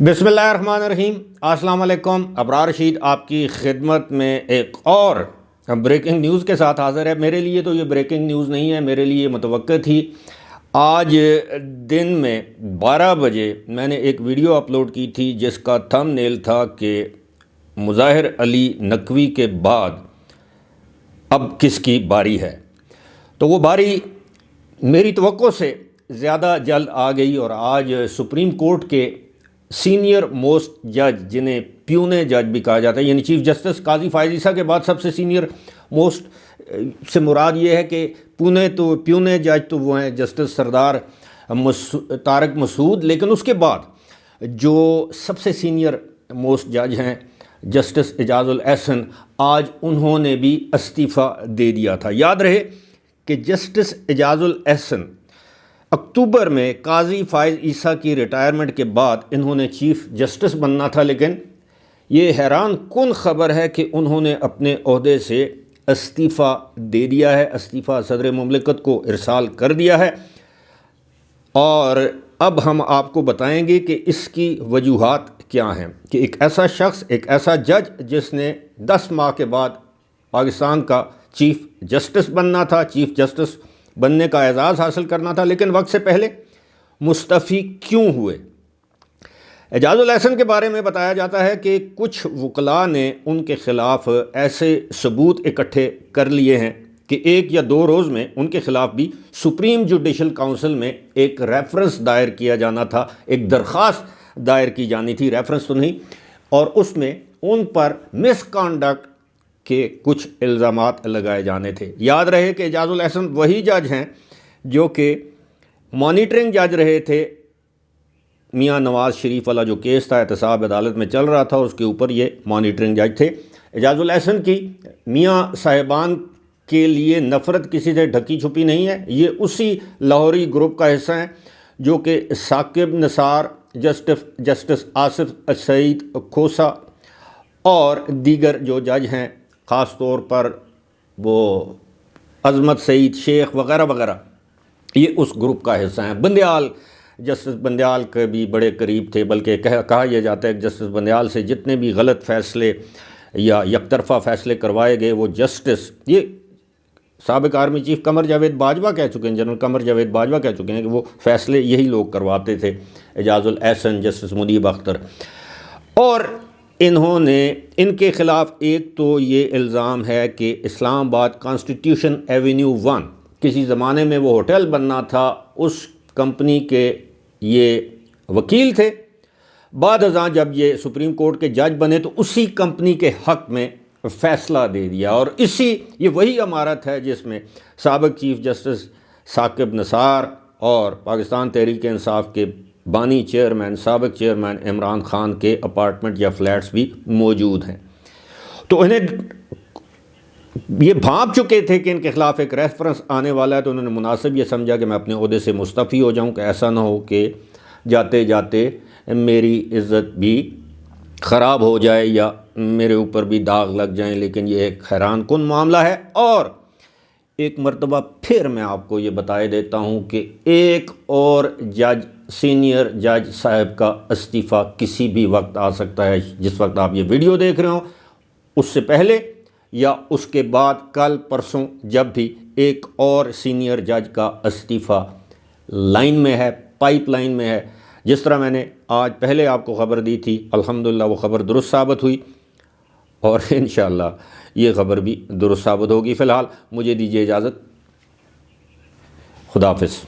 बिस्मिल्लाहिर्रहमानिर्रहीम। अस्सलाम वालेकुम। अबरार रशीद आपकी खिदमत में एक और ब्रेकिंग न्यूज़ के साथ हाज़िर है। मेरे लिए तो ये ब्रेकिंग न्यूज़ नहीं है, मेरे लिए मुतवक्किल थी। आज दिन में 12 बजे मैंने एक वीडियो अपलोड की थी जिसका थंबनेल था कि मुज़ाहिर अली नकवी के बाद अब किसकी बारी है। तो वो बारी मेरी तवक्को से ज़्यादा जल्द आ गई और आज सुप्रीम कोर्ट के सीनियर मोस्ट जज, जिन्हें प्यूने जज भी कहा जाता है, यानी चीफ़ जस्टिस काजी फ़ाइज़ ईसा के बाद सबसे सीनियर मोस्ट से मुराद ये है कि प्यूने जज तो वो हैं जस्टिस सरदार तारक मसूद, लेकिन उसके बाद जो सबसे सीनियर मोस्ट जज हैं जस्टिस एजाजुल एहसन, आज उन्होंने भी इस्तीफ़ा दे दिया था। याद रहे कि जस्टिस एजाजुल एहसन अक्टूबर में काजी फ़ाइज़ ईसा की रिटायरमेंट के बाद इन्होंने चीफ़ जस्टिस बनना था, लेकिन ये हैरान कुन ख़बर है कि उन्होंने अपने ओहदे से इस्तीफ़ा दे दिया है, इस्तीफ़ा सदर मुमलिकत को इरसाल कर दिया है। और अब हम आपको बताएंगे कि इसकी वजूहात क्या हैं कि एक ऐसा शख्स, एक ऐसा जज जिसने 10 माह के बाद पाकिस्तान का चीफ़ जस्टिस बनना था, चीफ़ जस्टिस बनने का एजाज़ हासिल करना था, लेकिन वक्त से पहले मुस्तफ़ी क्यों हुए। एजाजुल एहसन के बारे में बताया जाता है कि कुछ वकला ने उनके ख़िलाफ़ ऐसे सबूत इकट्ठे कर लिए हैं कि 1 या 2 रोज़ में उनके ख़िलाफ़ भी सुप्रीम जुडिशल काउंसिल में एक रेफरेंस दायर किया जाना था, एक दरख्वास्त दायर की जानी थी, रेफरेंस तो नहीं, और उसमें उन पर मिसकॉन्डक्ट के कुछ इल्ज़ामात लगाए जाने थे। याद रहे कि एजाजुल एहसन वही जज हैं जो कि मॉनिटरिंग जज रहे थे मियाँ नवाज़ शरीफ वाला जो केस था एहतसाब अदालत में चल रहा था, उसके ऊपर ये मॉनिटरिंग जज थे। एजाजुल एहसन की मियाँ साहिबान के लिए नफ़रत किसी से ढकी छुपी नहीं है। ये उसी लाहौरी ग्रुप का हिस्सा हैं जो कि साकिब निसार, जस्टिस आसिफ सईद खोसा और दीगर जो जज हैं, ख़ास तौर पर वो अज़मत सईद शेख वग़ैरह वग़ैरह, ये उस ग्रुप का हिस्सा हैं। बंदयाल, जस्टिस बंदयाल के भी बड़े करीब थे, बल्कि कहा यह जाता है कि जस्टिस बंदयाल से जितने भी गलत फ़ैसले या यकतरफ़ा फ़ैसले करवाए गए वो जस्टिस, ये साबिक़ आर्मी चीफ़ कमर जावेद बाजवा कह चुके हैं, जनरल कमर जावेद बाजवा कह चुके हैं कि वो फ़ैसले यही लोग करवाते थे, एजाजुल एहसन, जस्टिस मुनीब अख्तर। और इन्होंने इनके ख़िलाफ़ एक तो ये इल्ज़ाम है कि इस्लामाबाद कॉन्स्टिट्यूशन एवेन्यू 1 किसी ज़माने में वो होटल बनना था, उस कंपनी के ये वकील थे। बाद अज़ां जब ये सुप्रीम कोर्ट के जज बने तो उसी कंपनी के हक़ में फ़ैसला दे दिया। और ये वही इमारत है जिसमें साबिक़ चीफ़ जस्टिस साकिब निसार और पाकिस्तान तहरीक इंसाफ के बानी चेयरमैन, साबिक़ चेयरमैन इमरान ख़ान के अपार्टमेंट या फ्लैट्स भी मौजूद हैं। तो इन्हें ये भांप चुके थे कि इनके ख़िलाफ़ एक रेफरेंस आने वाला है, तो उन्होंने मुनासिब ये समझा कि मैं अपने ओहदे से मुस्तफ़ी हो जाऊं कि ऐसा ना हो कि जाते जाते मेरी इज़्ज़त भी ख़राब हो जाए या मेरे ऊपर भी दाग लग जाएं। लेकिन ये एक हैरान कुन मामला है। और एक मरतबा फिर मैं आपको ये बताए देता हूँ कि एक और जज, सीनियर जज साहब का इस्तीफ़ा किसी भी वक्त आ सकता है। जिस वक्त आप ये वीडियो देख रहे हो उससे पहले या उसके बाद, कल परसों, जब भी एक और सीनियर जज का इस्तीफ़ा लाइन में है, पाइपलाइन में है। जिस तरह मैंने आज पहले आपको ख़बर दी थी, अल्हम्दुलिल्लाह वो ख़बर दुरुस्त साबित हुई और इंशाअल्लाह ये ख़बर भी दुरुस्त साबित होगी। फ़िलहाल मुझे दीजिए इजाज़त। खुदा हाफ़िज़।